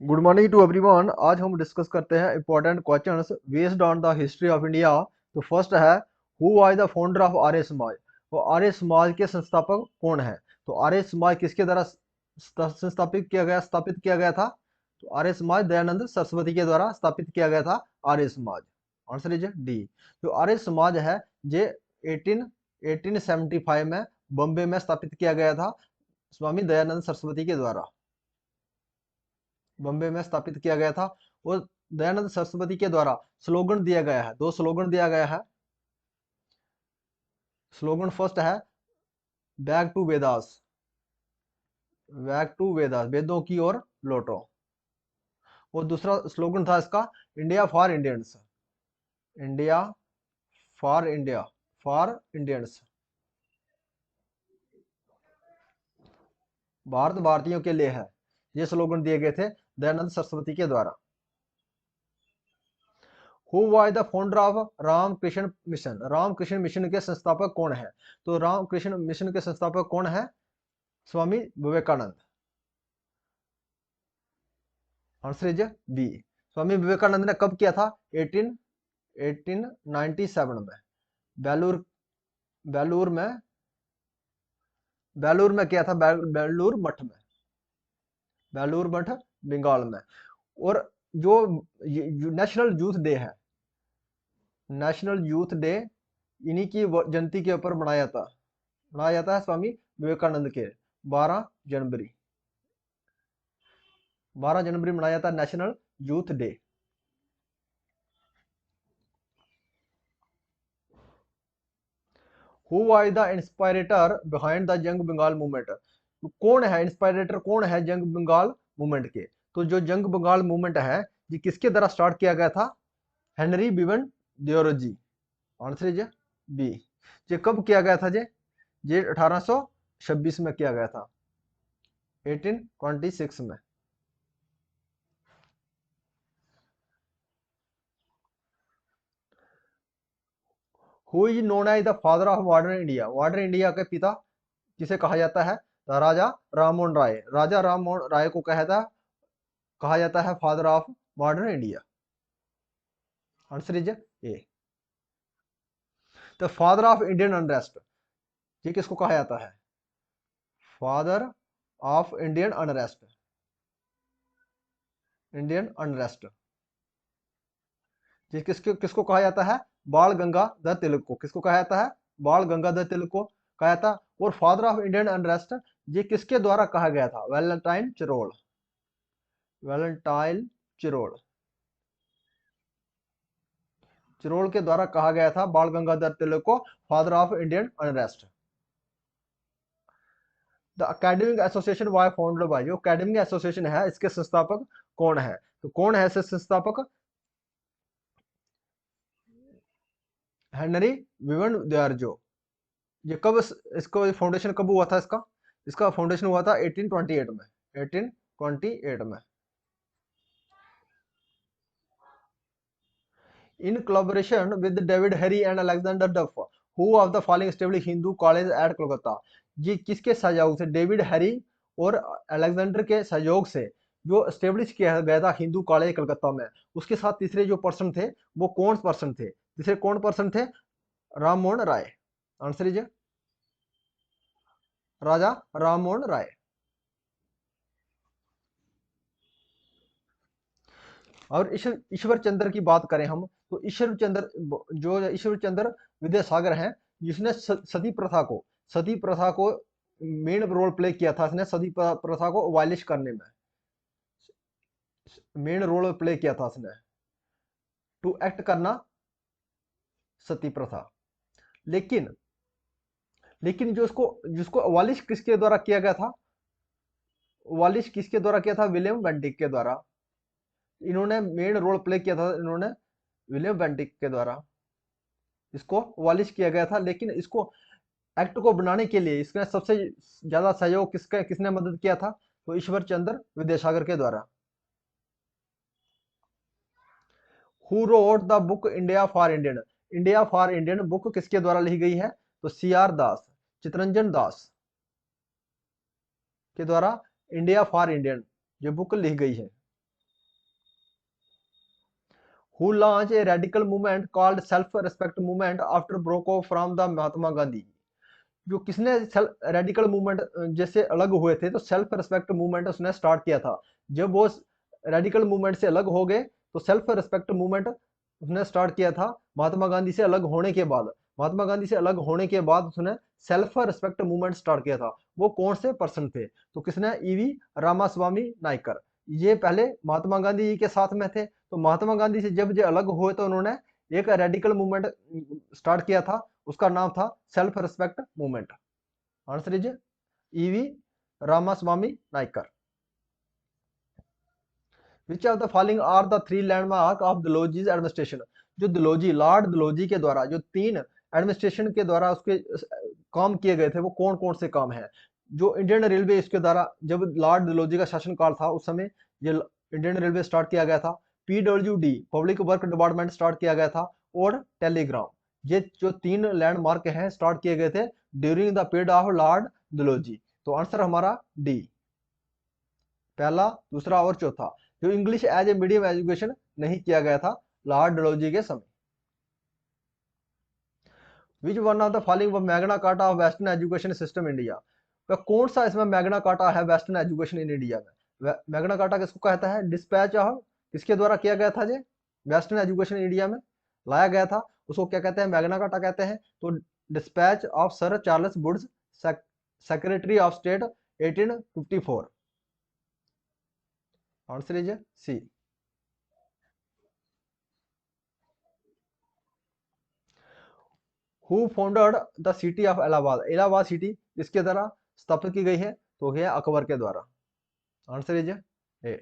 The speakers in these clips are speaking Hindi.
Good morning to everyone. आज हम डिस्कस करते हैं important questions based on the history of India. तो फर्स्ट है, who was the founder of Arya Samaj. तो आर्य समाज के संस्थापक कौन है? तो आर्य समाज किसके द्वारा स्थापित किया गया था? तो आर्य समाज दयानंद सरस्वती के द्वारा स्थापित किया गया था Arya Samaj. Answer is D. जो आर्य समाज है ये 18 1875 में बॉम्बे में स्थापित किया गया था स्वामी दयानंद सरस्वती के द्वारा। बॉम्बे में स्थापित किया गया था और दयानंद सरस्वती के द्वारा स्लोगन दिया गया है। दो स्लोगन दिया गया है। स्लोगन फर्स्ट है back to Vedas, back to Vedas, वेदों की ओर लौटो। और दूसरा स्लोगन था इसका India for Indians, India for India, for Indians, Bharat भारतीयों के लिए है। ये स्लोगन दिए गए थे दयानंद सरस्वती के द्वारा। Who was the founder of Ramakrishna Mission. Ramakrishna Mission के संस्थापक कौन है? तो रामकृष्ण मिशन के संस्थापक कौन है? Swami Vivekananda. Answer is b. Swami Vivekananda ने कब किया था? 1897 में बेलूर बेलूर में बेलूर में किया था। बेलूर मठ में, बेलूर मठ, बंगाल में। और जो नेशनल यूथ डे है, नेशनल यूथ डे इन्हीं की जयंती के ऊपर मनाया जाता है स्वामी विवेकानंद के। 12 जनवरी, 12 जनवरी मनाया जाता है national youth day. Who was the inspirator behind the young Bengal movement. कौन है इंस्पायरेटर, कौन है जंग बंगाल मूवमेंट के? तो जो जंग बंगाल मूवमेंट है ये किसके द्वारा स्टार्ट किया गया था? Henry Vivian Derozio. Answer is b. ये कब किया गया था? ये 1826 में किया गया था, 1826 में। Who is known as the father of modern India. Modern India के पिता किसे कहा जाता है? तो राजा राममोहन राय। राजा राममोहन राय को कहा जाता है father of modern India. Answer is A. The father of Indian unrest, ये किसको कहा जाता है? Father of Indian unrest, Indian unrest, ये किसको किसको कहा जाता है? बाल गंगाधर तिलक को। किसको कहा जाता है? बाल गंगाधर तिलक को कहा जाता है। और फादर ऑफ इंडियन अनरेस्ट ये किसके द्वारा कहा गया था? Valentine Chirol, Valentine Chirol, Chirol के द्वारा कहा गया था बाल गंगाधर तिलक को father of Indian unrest. The academic association was founded by. जो अकेडमिक एसोसिएशन है इसके संस्थापक कौन है? तो कौन है इसके संस्थापक? Henry Vivian Derozio. ये कब इसको फाउंडेशन कब हुआ था इसका? इसका फाउंडेशन हुआ था 1828 में, 1828 में। In collaboration with David Hare and Alexander Duff, who of the following establish Hindu college at Kolkata. ये किसके सहयोग से? डेविड हैरी और अलेक्जेंडर के सहयोग से जो एस्टेब्लिश किया गया था हिंदू कॉलेज कलकत्ता में। उसके साथ तीसरे जो पर्सन थे वो कौन पर्सन थे? तीसरे कौन पर्सन थे? राम मोहन राय। आंसर इज राजा राम मोहन राय। और ईश्वर चंद्र की बात करें हम, तो ईश्वर चंद्र, जो ईश्वर चंद्र विद्यासागर हैं, जिसने सती प्रथा को मेन रोल प्ले किया था। इसने सती प्रथा को वायलिश करने में मेन रोल प्ले किया था इसने, टू एक्ट करना सती प्रथा। लेकिन लेकिन जो उसको जिसको वालिश किसके द्वारा किया गया था? वालिश किसके द्वारा किया था? विलियम बेंटिक के द्वारा। इन्होंने मेन रोल प्ले किया था, इन्होंने विलियम बेंटिक के द्वारा इसको वालिश किया गया था। लेकिन इसको एक्ट को बनाने के लिए इसका सबसे ज्यादा सहयोग किसने मदद किया था? तो ईश्वर चंद्र विद्यासागर के द्वारा। Who wrote the book India for Indian. India for Indian book किसके द्वारा लिखी गई है? तो सी आर दास, चितरंजन दास के द्वारा इंडिया फॉर इंडियन ये बुक लिखी गई है। Who launch a radical movement called self respect movement after broke off from the Mahatma Gandhi. जो किसने रेडिकल मूवमेंट जैसे अलग हुए थे तो सेल्फ रिस्पेक्ट मूवमेंट उसने स्टार्ट किया था। जब वो रेडिकल मूवमेंट से अलग हो गए तो सेल्फ रिस्पेक्ट मूवमेंट उसने स्टार्ट किया था महात्मा गांधी से अलग होने के बाद। महात्मा गांधी से अलग होने के बाद उसने सेल्फ रिस्पेक्ट मूवमेंट स्टार्ट किया था। वो कौन से पर्सन थे तो किसने, ईवी रामास्वामी नायकर। ये पहले महात्मा गांधी जी के साथ में थे, तो महात्मा गांधी से जब ये अलग हुए तो उन्होंने एक रेडिकल मूवमेंट स्टार्ट किया था, उसका नाम था self respect movement. Answer is EV Ramaswamy Naicker. Which of the following are the three landmark of Dalhousie's administration. जो दलोजी, लॉर्ड दलोजी के द्वारा जो तीन एडमिनिस्ट्रेशन के द्वारा उसके काम किए गए थे वो कौन कौन से काम है। जो इंडियन रेलवे, इसके द्वारा जब लॉर्ड दलोजी का शासनकाल था उस समय ये इंडियन रेलवे स्टार्ट किया गया था। PWD public work department start किया गया था, और टेलीग्राम। ये जो तीन लैंडमार्क हैं स्टार्ट किए गए थे during the period of lord Dalhousie. तो आंसर हमारा डी, पहला, दूसरा और चौथा। जो English as a medium education नहीं किया गया था लॉर्ड डलहौजी के समय। Which one of the following Magna Carta of western education system India. वह कौन सा इसमें मैग्ना कार्टा है वेस्टर्न एजुकेशन इन इंडिया में। मैग्ना कार्टा किसको कहता है, डिस्पैच ऑफ, किसके द्वारा किया गया था ये वेस्टर्न एजुकेशन इंडिया में लाया गया था, उसको क्या कहते हैं, मैग्ना कार्टा कहते हैं। तो dispatch of sir Charles Woods, secretary of state 1854। Answer is C. Who founded the city of Allahabad. Allahabad city किसके द्वारा स्थापित की गई है तो है अकबर के द्वारा। Answer is a.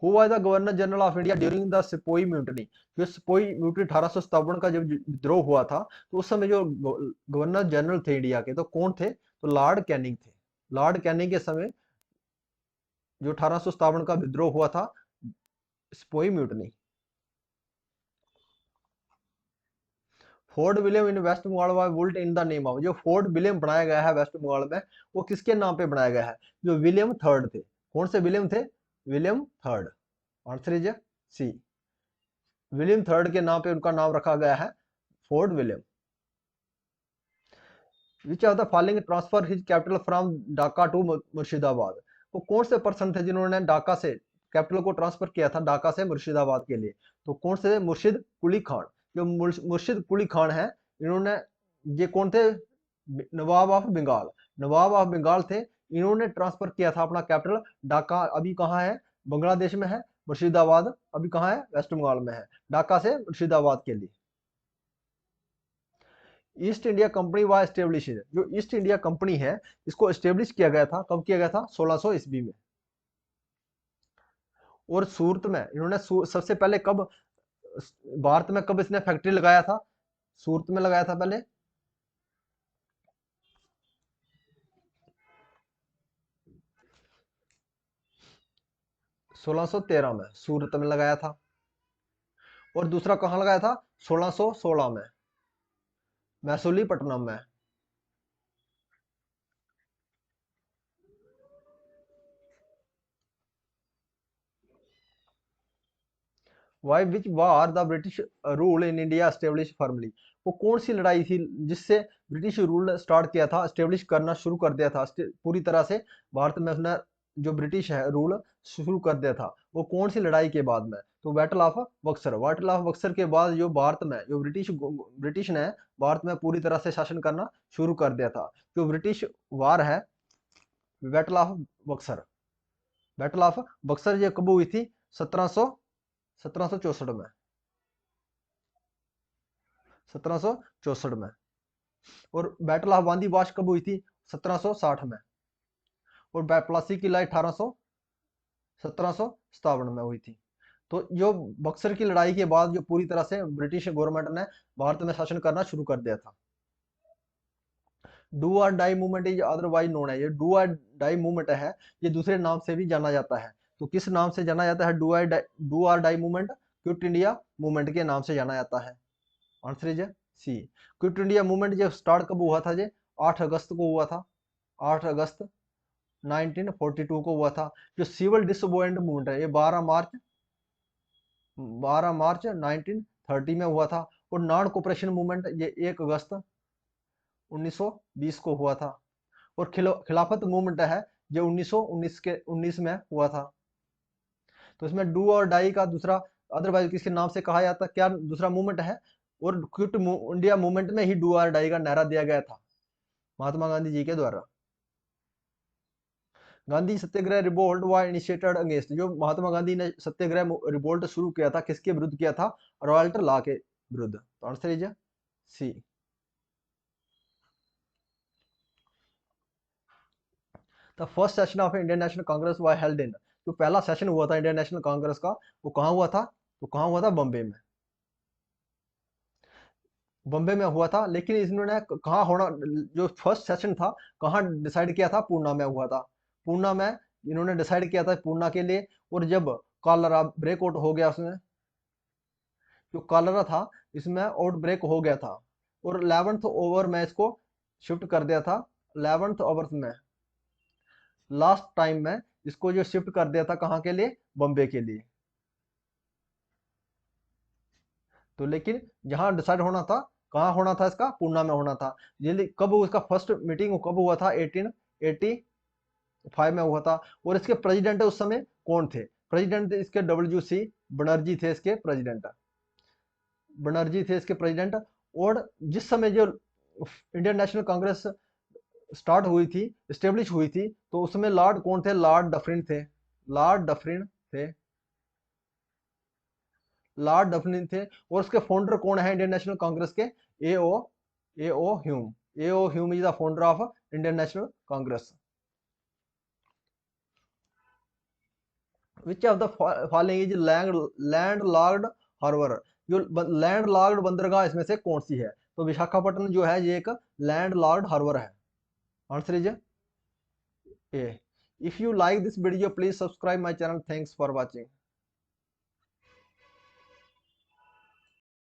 Who was the governor general of India during the sepoy mutiny. जो सिपोई म्यूटनी 1857 का जब विद्रोह हुआ था तो उस समय जो गवर्नर जनरल थे इंडिया के तो कौन थे, तो लॉर्ड कैनिंग थे। लॉर्ड कैनिंग के समय जो 1857 का विद्रोह हुआ था, sepoy mutiny. Fort William in West Bengal was built in the name of. जो फोर्ट विलियम बनाया गया है वेस्ट बंगाल में वो किसके नाम पे बनाया गया है, जो विलियम थर्ड थे। कौन से विलियम थे, William third. Answer is C, William third के नाम पे उनका नाम रखा गया है Fort William. Which of the following transfer his capital from Dhaka to Murshidabad. वो कौन से पर्सन थे जिन्होंने ढाका से कैपिटल को ट्रांसफर किया था ढाका से मुर्शिदाबाद के लिए, तो कौन से, मुर्शिद कुली खान। जो मुर्शिद कुली खान है इन्होंने, ये कौन थे, नवाब ऑफ बंगाल। नवाब ऑफ बंगाल थे, इन्होंने ट्रांसफर किया था अपना कैपिटल ढाका, अभी कहाँ है, बांग्लादेश में है। मुर्शिदाबाद अभी कहाँ है, वेस्ट बंगाल में है, ढाका से मुर्शिदाबाद के लिए। ईस्ट इंडिया कंपनी व एस्टेब्लिश। जो ईस्ट इंडिया कंपनी है इसको एस्टेब्लिश किया गया था, कब किया गया था, 1600 ईस्वी में। और सूरत में इन्होंने सबसे पहले कब, भारत में कब इसने फैक्ट्री लगाया था, सूरत में लगाया था पहले। सोलह सौ तेरह में सूरत में लगाया था। और दूसरा कहाँ लगाया था, 1616 में मैसूलीपट्टनम में। By which war the British rule in India establish firmly. वो कौन सी लड़ाई थी जिससे ब्रिटिश रूल स्टार्ट किया था, एस्टेब्लिश करना शुरू कर दिया था पूरी तरह से भारत में उसने जो ब्रिटिश है रूल शुरू कर दिया था, वो कौन सी लड़ाई के बाद में, तो battle of Buxar. Battle of Buxar के बाद जो भारत में जो ब्रिटिश ने भारत में पूरी तरह से शासन करना शुरू कर दिया था। जो ब्रिटिश वार है, battle of Buxar. Battle of Buxar ये कब हुई थी, 1764 में, 1764 में। और बैटल ऑफ वांदी वाश कब हुई थी, 1760 में। और प्लासी की लड़ाई 1757 में हुई थी। तो जो बक्सर की लड़ाई के बाद जो पूरी तरह से ब्रिटिश गवर्नमेंट ने भारत में शासन करना शुरू कर दिया था। Do or die movement is otherwise known है। ये डू और डाई मूवमेंट है, ये दूसरे नाम से भी जाना जाता है। तो किस नाम से जाना जाता है, do or die movement, quit India movement के नाम से जाना जाता है। Answer is C. Quit India movement जब स्टार्ट कब हुआ था, ये 8 अगस्त को हुआ था, 8 अगस्त 1942 को हुआ था। जो सिविल डिसोबेडिएंट मूवमेंट है ये 12 मार्च 1930 में हुआ था। और नॉन कोऑपरेशन मूवमेंट ये 1 अगस्त 1920 को हुआ था। और खिलाफत मूवमेंट है जो 1919 में हुआ था। तो इसमें डू और डाई का दूसरा अदरवाइज किसके नाम से कहा जाता, क्या दूसरा मूवमेंट है। और क्विट इंडिया मूवमेंट में ही डू और डाई का नारा दिया गया था महात्मा गांधी जी के द्वारा। गांधी सत्याग्रह रिवोल्ट व इनिशिएटेड अगेंस्ट, जो महात्मा गांधी ने सत्याग्रह रिवोल्ट शुरू किया था किसके विरुद्ध किया था, रॉयल्टर लॉ के विरुद्ध। तो answer is C. The first session of Indian national congress was held in, जो पहला सेशन हुआ था इंडियन नेशनल कांग्रेस का वो कहाँ हुआ था, तो कहाँ हुआ था, बॉम्बे में। बॉम्बे में हुआ था, लेकिन इन्होंने कहाँ होना, जो फर्स्ट सेशन था कहाँ डिसाइड किया था, पूना में हुआ था। पूना में इन्होंने डिसाइड किया था पूना के लिए। और जब कॉलरा ब्रेकआउट हो गया उसमें, जो कॉलरा था इसमें आउट ब्रेक हो गया था। और 11th ओवर में इसको शिफ्ट कर दिया था। 11th ओवर में लास्ट टाइम में इसको जो शिफ्ट कर दिया था कहाँ के लिए, बॉम्बे के लिए। तो लेकिन जहां डिसाइड होना था कहाँ होना था, इसका पूना में होना था। ये कब उसका फर्स्ट मीटिंग कब हुआ था, 1885 में हुआ था। और इसके प्रेसिडेंट उस समय कौन थे, प्रेसिडेंट इसके WC बनर्जी थे इसके प्रेसिडेंट, बनर्जी थे इसके प्रेसिडेंट। और जिस समय जो इंडियन नेशनल कांग्रेस स्टार्ट हुई थी, स्टेब्लिश हुई थी, तो उसमें लॉर्ड कौन थे, लॉर्ड डफरिन थे, लॉर्ड डफरिन थे, लॉर्ड डफरिन थे। और उसके फाउंडर कौन है इंडियन नेशनल कांग्रेस के, A O Hume, A O Hume is the founder of Indian national Congress. Which of the following is land lord harbour, जो लैंड लॉर्ड बंदरगाह इसमें से कौन सी है, तो विशाखापट्टनम जो है ये एक लैंड लॉर्ड हार्बर है। Answer is A. If you like this video please subscribe my channel, thanks for watching.